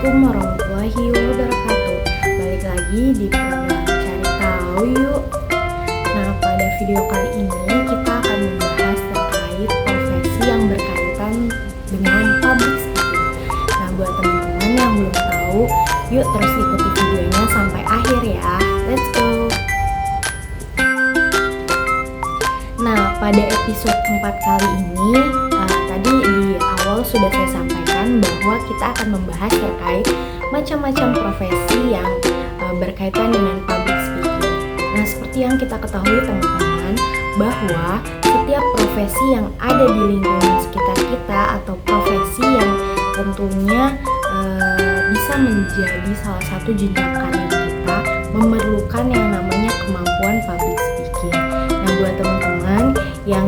Assalamualaikum warahmatullahi wabarakatuh. Balik lagi di program Cari Tahu Yuk. Nah, pada video kali ini kita akan membahas terkait profesi yang berkaitan dengan public speaking. Nah, buat teman-teman yang belum tahu, yuk terus ikuti videonya sampai akhir ya. Let's go. Nah, pada episode 4 kali ini tadi di awal sudah saya sampaikan bahwa kita akan membahas terkait macam-macam profesi yang berkaitan dengan public speaking. Nah, seperti yang kita ketahui teman-teman, bahwa setiap profesi yang ada di lingkungan sekitar kita atau profesi yang tentunya bisa menjadi salah satu jenjang karir kita memerlukan yang namanya kemampuan public speaking. Nah, buat teman-teman yang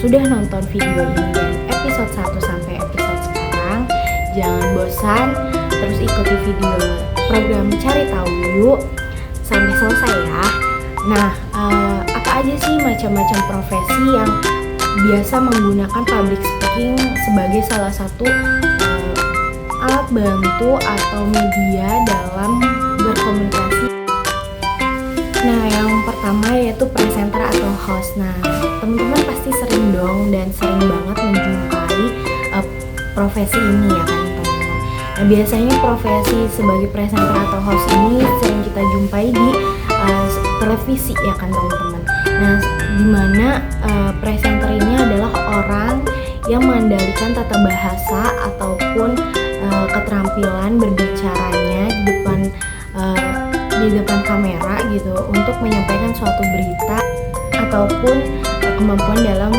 sudah nonton video ini dari episode 1 sampai episode sekarang, jangan bosan, terus ikuti video program Cari Tahu Yuk sampai selesai ya. Nah, apa aja sih macam-macam profesi yang biasa menggunakan public speaking sebagai salah satu alat bantu atau media dalam berkomunikasi? Nah, yang pertama yaitu presenter atau host. Nah, teman-teman pasti sering dong dan sering banget menjumpai profesi ini ya kan teman-teman. Nah, biasanya profesi sebagai presenter atau host ini sering kita jumpai di televisi ya kan teman-teman. Nah, dimana presenter ini adalah orang yang mengendalikan tata bahasa ataupun keterampilan berbicaranya di depan kamera gitu untuk menyampaikan suatu berita ataupun kemampuan dalam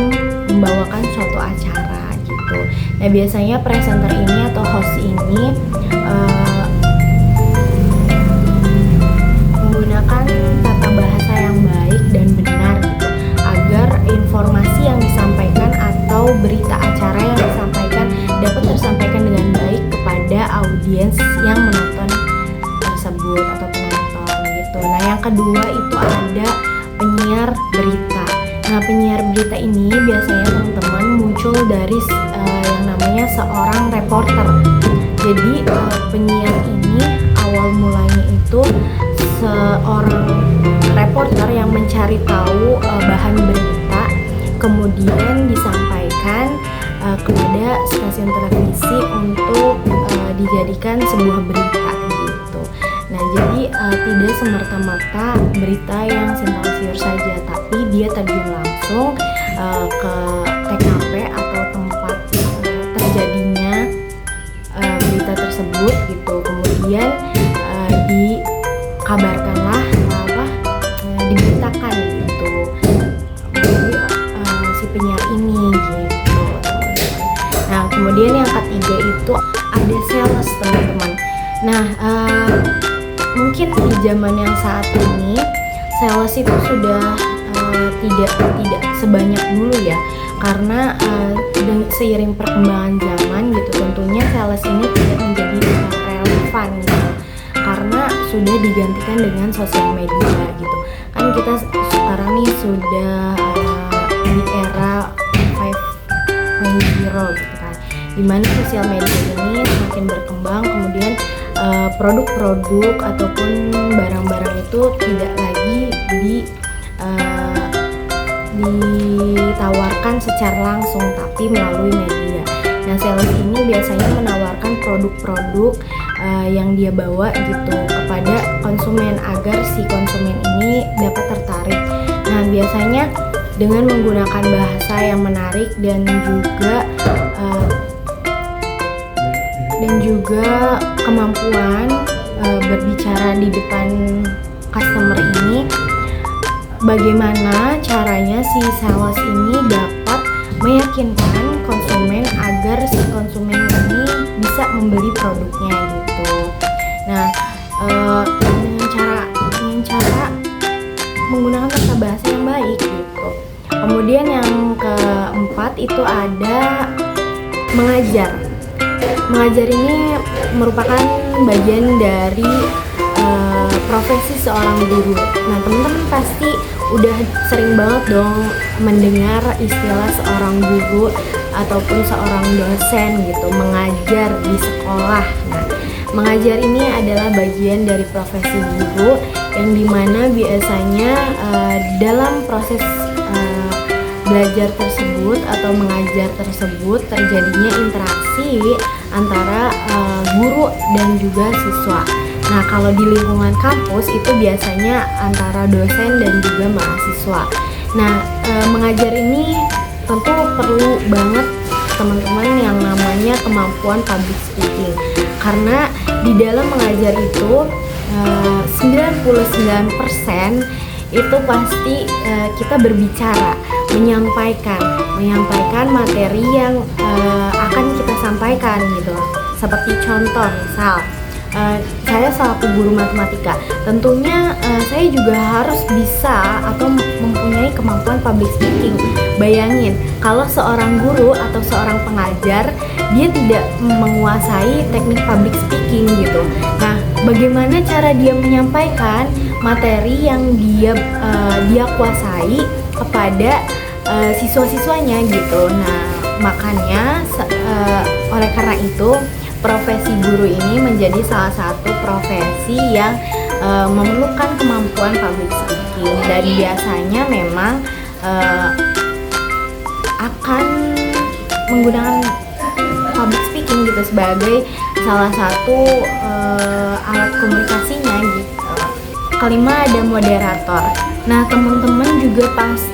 membawakan suatu acara gitu. Nah, biasanya presenter ini atau host ini menggunakan tata bahasa yang baik dan benar gitu agar informasi yang disampaikan atau berita acara yang disampaikan dapat tersampaikan dengan baik kepada audiens yang menonton tersebut atau penonton gitu. Nah, yang kedua itu ada penyiar berita. Nah, penyiar berita ini biasanya teman-teman muncul dari yang namanya seorang reporter. Jadi penyiar ini awal mulanya itu seorang reporter yang mencari tahu bahan berita, kemudian disampaikan kepada stasiun televisi untuk dijadikan sebuah berita gitu. Nah, jadi tidak semerta-merta berita yang simpang siur saja, tapi dia terjun langsung ke TKP atau tempat terjadinya berita tersebut gitu. Kemudian dikabarkanlah diberitakan gitu si penyiar ini gitu teman-teman. Nah, kemudian yang ketiga itu ada sales teman-teman. Nah, mungkin di zaman yang saat ini sales itu sudah tidak sebanyak dulu ya, karena seiring perkembangan zaman gitu tentunya sales ini tidak menjadi relevan gitu, karena sudah digantikan dengan sosial media gitu kan. Kita sekarang nih sudah di era 5.0 gitu kan, dimana sosial media ini semakin berkembang, kemudian produk-produk ataupun barang-barang itu tidak lagi ditawarkan secara langsung tapi melalui media. Nah, sales ini biasanya menawarkan produk-produk yang dia bawa gitu kepada konsumen agar si konsumen ini dapat tertarik. Nah, biasanya dengan menggunakan bahasa yang menarik dan juga kemampuan berbicara di depan customer ini, bagaimana caranya si sales ini dapat meyakinkan konsumen agar si konsumen ini bisa membeli produknya gitu. Nah, dengan cara menggunakan tata bahasa yang baik gitu. Kemudian yang keempat itu ada mengajar. Mengajar ini merupakan bagian dari profesi seorang guru. Nah, teman-teman pasti udah sering banget dong mendengar istilah seorang guru ataupun seorang dosen gitu, mengajar di sekolah. Nah, mengajar ini adalah bagian dari profesi guru yang dimana biasanya dalam proses belajar tersebut atau mengajar tersebut terjadinya interaksi antara guru dan juga siswa. Nah, kalau di lingkungan kampus itu biasanya antara dosen dan juga mahasiswa. Nah, mengajar ini tentu perlu banget teman-teman yang namanya kemampuan public speaking, karena di dalam mengajar itu 99% itu pasti kita berbicara, menyampaikan materi yang akan kita sampaikan gitu. Seperti contoh, misal saya selaku guru matematika, tentunya saya juga harus bisa atau mempunyai kemampuan public speaking. Bayangin kalau seorang guru atau seorang pengajar dia tidak menguasai teknik public speaking gitu. Nah, bagaimana cara dia menyampaikan materi yang dia kuasai kepada siswa-siswanya gitu. Nah, makanya oleh karena itu profesi guru ini menjadi salah satu profesi yang memerlukan kemampuan public speaking, dan biasanya memang akan menggunakan public speaking gitu sebagai salah satu alat komunikasinya gitu. Kelima, ada moderator. Nah, teman-teman juga pasti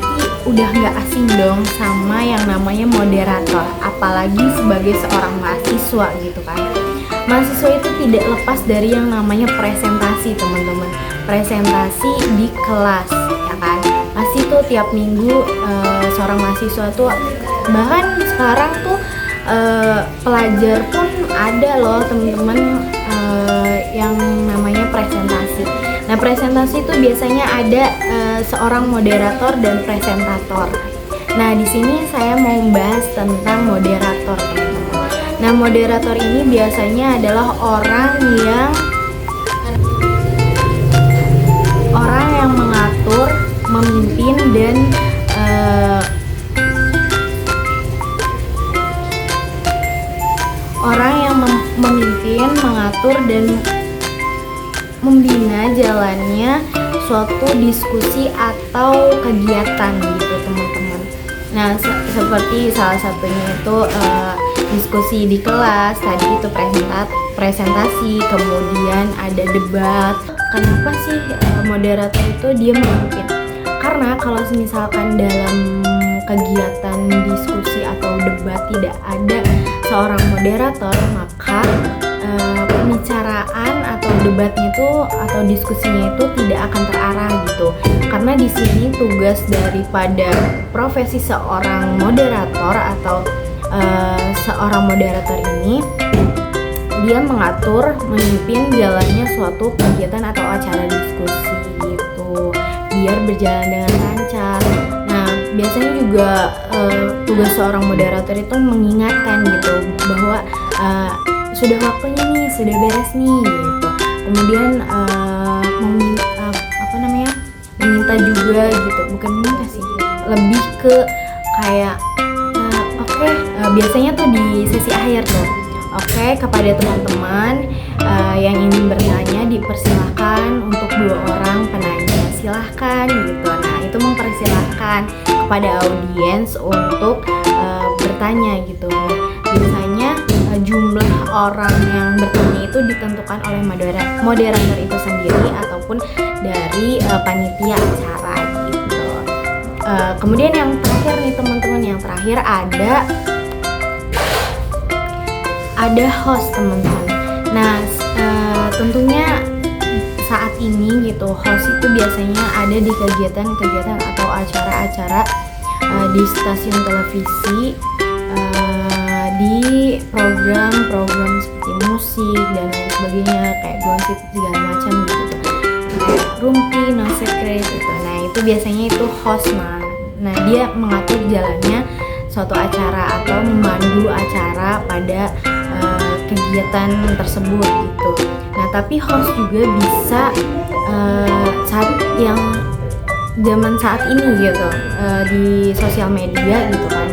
udah nggak asing dong sama yang namanya moderator, apalagi sebagai seorang mahasiswa gitu kan. Mahasiswa itu tidak lepas dari yang namanya presentasi, teman-teman. Presentasi di kelas, ya kan. Pasti tuh tiap minggu seorang mahasiswa tuh, bahkan sekarang tuh pelajar pun ada loh teman-teman yang namanya presentasi. Nah, presentasi itu biasanya ada seorang moderator dan presentator. Nah, di sini saya mau membahas tentang moderator, teman-teman. Nah, moderator ini biasanya adalah orang yang mengatur, memimpin dan memimpin, mengatur dan membina jalannya suatu diskusi atau kegiatan gitu, teman-teman. Nah, seperti salah satunya itu diskusi di kelas, tadi itu presentasi, kemudian ada debat. Kenapa sih moderator itu dia memimpin? Karena kalau misalkan dalam kegiatan diskusi atau debat tidak ada seorang moderator, maka pembicaraan atau debatnya itu atau diskusinya itu tidak akan terarah gitu. Karena di sini tugas daripada profesi seorang moderator atau seorang moderator ini, dia mengatur, memimpin jalannya suatu kegiatan atau acara diskusi gitu, biar berjalan dengan lancar. Nah, biasanya juga tugas seorang moderator itu mengingatkan gitu bahwa sudah waktunya nih, sudah beres nih gitu. Kemudian meminta juga gitu, bukan minta sih, lebih ke kayak biasanya tuh di sesi akhir tuh, kepada teman-teman yang ingin bertanya dipersilahkan untuk 2 orang penanya, silahkan gitu. Nah, itu mempersilahkan kepada audiens untuk bertanya gitu. Nah, biasanya jumlah orang yang bertanya itu ditentukan oleh moderator itu sendiri ataupun dari panitia acara gitu. Kemudian yang terakhir nih teman-teman, yang terakhir ada host, teman-teman. Nah, tentunya saat ini gitu, host itu biasanya ada di kegiatan-kegiatan atau acara-acara di stasiun televisi, di program-program seperti musik dan lain sebagainya, kayak gosip segala macam gitu, kayak Rumpi, No Secret gitu. Nah, itu biasanya itu host. Nah, dia mengatur jalannya suatu acara atau memandu acara pada kegiatan kegiatan tersebut gitu. Nah tapi host juga bisa saat yang zaman saat ini gitu di sosial media gitu kan,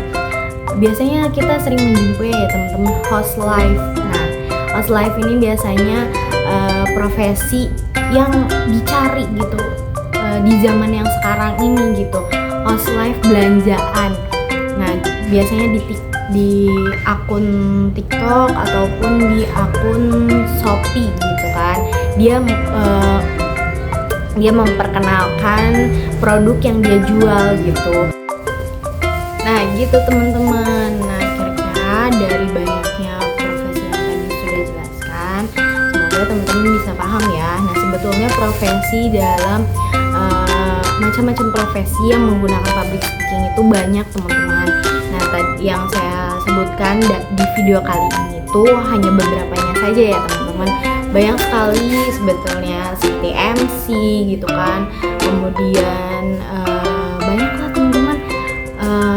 biasanya kita sering menjumpai ya teman-teman host live. Nah host live ini biasanya profesi yang dicari gitu di zaman yang sekarang ini gitu, host live belanjaan. Nah biasanya di akun TikTok ataupun di akun Shopee gitu kan, dia memperkenalkan produk yang dia jual gitu. Nah gitu teman-teman. Nah kira-kira dari banyaknya profesi yang tadi sudah jelaskan, semoga teman-teman bisa paham ya. Nah sebetulnya profesi dalam macam-macam profesi yang menggunakan public speaking itu banyak teman-teman. Nah tadi yang saya sebutkan di video kali ini tuh hanya beberapanya saja ya teman-teman. Banyak sekali sebetulnya, seperti MC gitu kan, kemudian banyaklah teman-teman.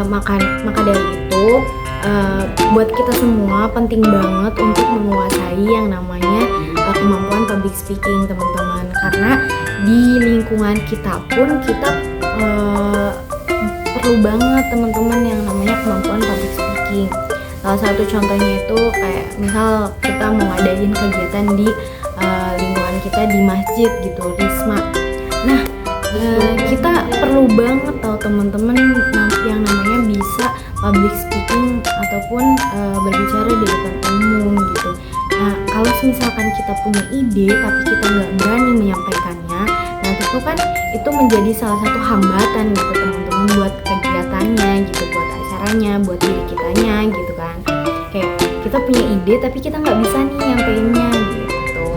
Maka dari itu buat kita semua penting banget untuk menguasai yang namanya kemampuan public speaking teman-teman, karena di lingkungan kita pun kita perlu banget teman-teman yang namanya kemampuan public speaking. Salah satu contohnya itu kayak misal kita mau ngadain kegiatan di lingkungan kita di masjid gitu, Risma. Nah kita perlu banget tahu teman-teman yang namanya bisa public speaking ataupun berbicara di depan umum gitu. Nah kalau misalkan kita punya ide tapi kita nggak berani menyampaikannya, nah tentu kan itu menjadi salah satu hambatan gitu teman-teman buat kegiatannya gitu, buat acaranya, buat diri kitanya gitu kan. Kayak kita punya ide tapi kita nggak bisa nih nyampeinnya gitu.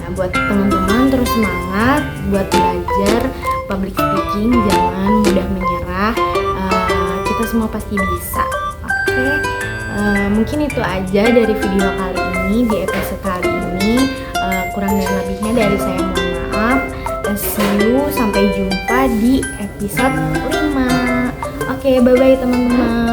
Nah buat teman-teman terus semangat buat belajar public speaking, jangan mudah menyerah. Kita semua pasti bisa. Oke, mungkin itu aja dari video kali ini, di episode kali ini. Kurang dan lebihnya dari saya mohon maaf. See you, sampai jumpa di episode 5. Oke, bye-bye teman-teman.